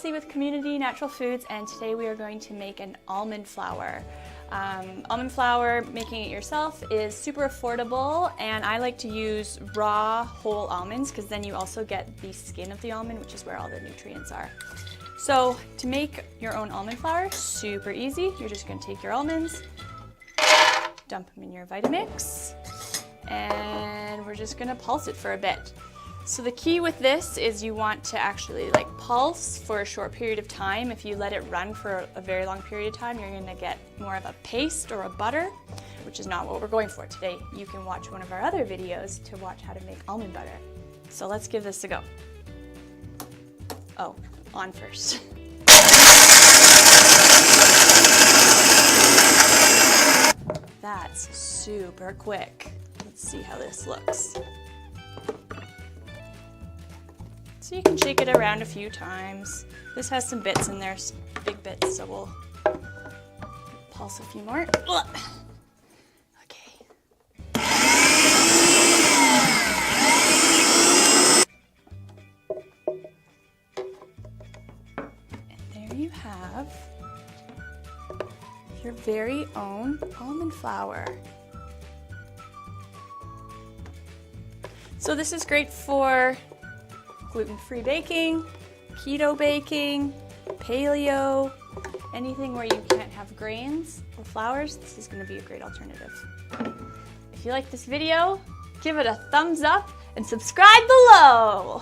Chelsea with Community Natural Foods, and today we are going to make an almond flour. Almond flour, making it yourself, is super affordable, and I like to use raw whole almonds because then you also get the skin of the almond, which is where all the nutrients are. So to make your own almond flour, super easy. You're just going to take your almonds, dump them in your Vitamix, and we're just going to pulse it for a bit. So the key with this is you want to actually pulse for a short period of time. If you let it run for a very long period of time, you're going to get more of a paste or a butter, which is not what we're going for today. You can watch one of our other videos to watch how to make almond butter. So let's give this a go. Oh, on first. That's super quick. Let's see how this looks. So you can shake it around a few times. This has some bits in there, big bits, so we'll pulse a few more. Okay. And there you have your very own almond flour. So this is great for gluten-free baking, keto baking, paleo, anything where you can't have grains or flours, this is going to be a great alternative. If you like this video, give it a thumbs up and subscribe below!